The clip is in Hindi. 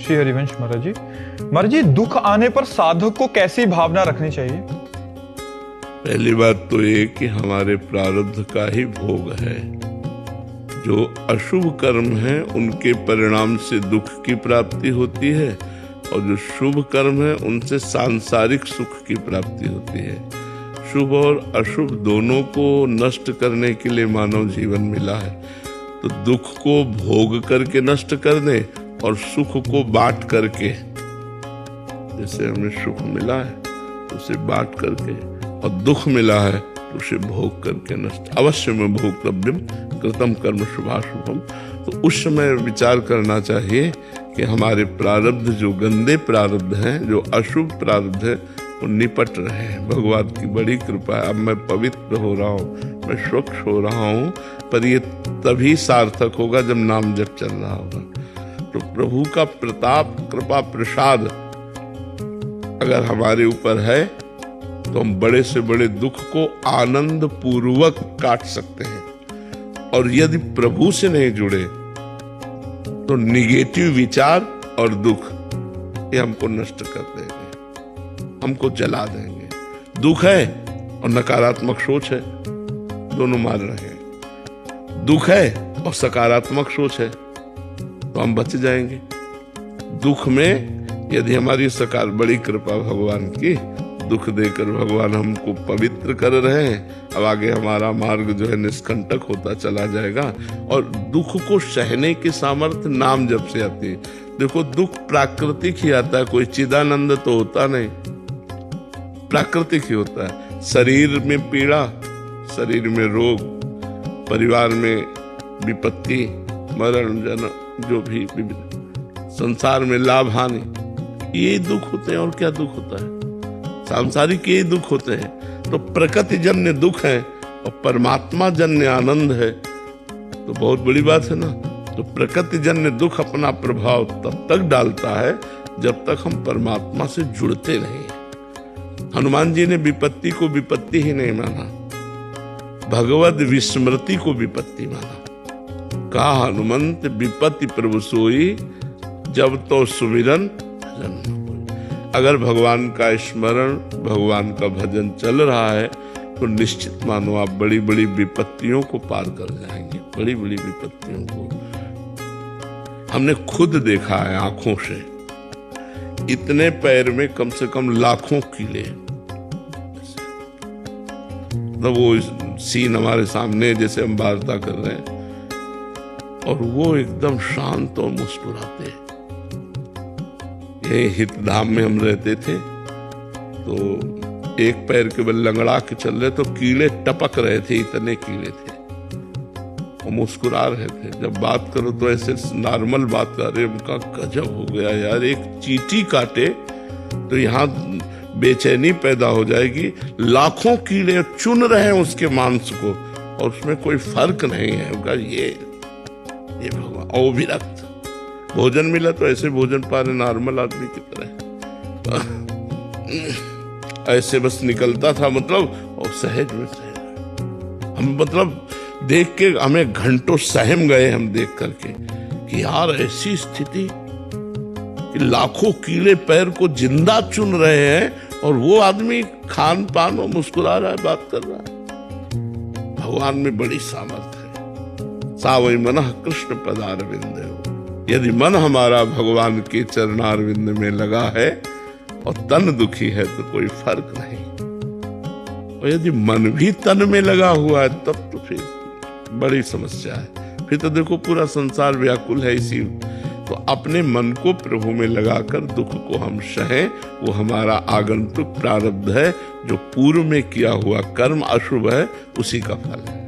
श्री हरिवंश महाराज जी। महाराज जी, दुख आने पर साधक को कैसी भावना रखनी चाहिए? पहली बात तो ये कि हमारे प्रारब्ध का ही भोग है। जो अशुभ कर्म है उनके परिणाम से दुख की प्राप्ति होती है, और जो शुभ कर्म है उनसे सांसारिक सुख की प्राप्ति होती है। शुभ और अशुभ दोनों को नष्ट करने के लिए मानव जीवन मिला है। तो दुख को भोग करके नष्ट करने और सुख को बांट करके, जैसे हमें सुख मिला है तो उसे बांट करके, और दुख मिला है तो उसे भोग करके नष्ट। अवश्य में भोक्तव्यम कृतम कर्म शुभाशुभम। तो उस समय विचार करना चाहिए कि हमारे प्रारब्ध जो गंदे प्रारब्ध हैं, जो अशुभ प्रारब्ध है, वो निपट रहे हैं। भगवान की बड़ी कृपा है, अब मैं पवित्र हो रहा हूँ, मैं स्वच्छ हो रहा हूँ। पर ये तभी सार्थक होगा जब नाम जप चल रहा होगा। तो प्रभु का प्रताप, कृपा, प्रसाद अगर हमारे ऊपर है तो हम बड़े से बड़े दुख को आनंद पूर्वक काट सकते हैं। और यदि प्रभु से नहीं जुड़े तो निगेटिव विचार और दुख ये हमको नष्ट कर देंगे, हमको जला देंगे। दुख है और नकारात्मक सोच है, दोनों मार रहे हैं। दुख है और सकारात्मक सोच है तो हम बच जाएंगे। दुख में यदि हमारी बड़ी कृपा भगवान की, दुख देकर भगवान हमको पवित्र कर रहे हैं। अब आगे हमारा मार्ग जो है निष्कंटक होता चला जाएगा। और दुख को सहने की सामर्थ्य नाम जप से आती है। देखो, दुख प्राकृतिक ही आता है, कोई चिदानंद तो होता नहीं, प्राकृतिक ही होता है। शरीर में पीड़ा, शरीर में रोग, परिवार में विपत्ति, मरण, जन्म, जो भी संसार में लाभ हानि, ये दुख होते हैं। और क्या दुख होता है? सांसारिक ये दुख होते हैं। तो प्रकृति जन्य दुख है और परमात्मा जन्य आनंद है, तो बहुत बड़ी बात है ना। तो प्रकृति जन्य दुख अपना प्रभाव तब तक डालता है जब तक हम परमात्मा से जुड़ते नहीं। हनुमान जी ने विपत्ति को विपत्ति ही नहीं माना, भगवद विस्मृति को विपत्ति माना। कहा हनुमंत विपत्ति प्रभु सोई, जब तो सुमिरन भजन। अगर भगवान का स्मरण, भगवान का भजन चल रहा है तो निश्चित मानो आप बड़ी बड़ी विपत्तियों को पार कर जाएंगे। बड़ी बड़ी विपत्तियों को हमने खुद देखा है आंखों से। इतने पैर में कम से कम लाखों कीड़े। तो वो सीन हमारे सामने जैसे हम वार्ता कर रहे हैं और वो एकदम शांत और मुस्कुराते हैं। ये हितधाम में हम रहते थे तो एक पैर के बल लंगड़ा के चल रहे तो कीड़े टपक रहे थे, इतने कीड़े थे, और मुस्कुरा रहे थे। जब बात करो तो ऐसे नॉर्मल बात कर रहे, उनका गजब हो गया यार। एक चींटी काटे तो यहाँ बेचैनी पैदा हो जाएगी। लाखों कीड़े चुन रहे हैं उसके मांस को और उसमें कोई फर्क नहीं है। उनका ये भगवान। और विरक्त भोजन मिला तो ऐसे भोजन पा रहे नॉर्मल आदमी की तरह, ऐसे बस निकलता था, मतलब, और सहज में सहज। हम मतलब देख के हमें घंटों सहम गए हम देख करके कि यार ऐसी स्थिति कि लाखों कीड़े पैर को जिंदा चुन रहे हैं और वो आदमी खान पान और मुस्कुरा रहा है, बात कर रहा है। भगवान में बड़ी सामर्थ्य है। सावई मनः कृष्ण पदारविंद। यदि मन हमारा भगवान के चरणारविंद में लगा है और तन दुखी है तो कोई फर्क नहीं। और यदि मन भी तन में लगा हुआ है तब तो फिर बड़ी समस्या है। फिर तो देखो पूरा संसार व्याकुल है इसी। तो अपने मन को प्रभु में लगाकर दुख को हम सहें, वो हमारा आगंतुक प्रारब्ध है। जो पूर्व में किया हुआ कर्म अशुभ है उसी का फल है।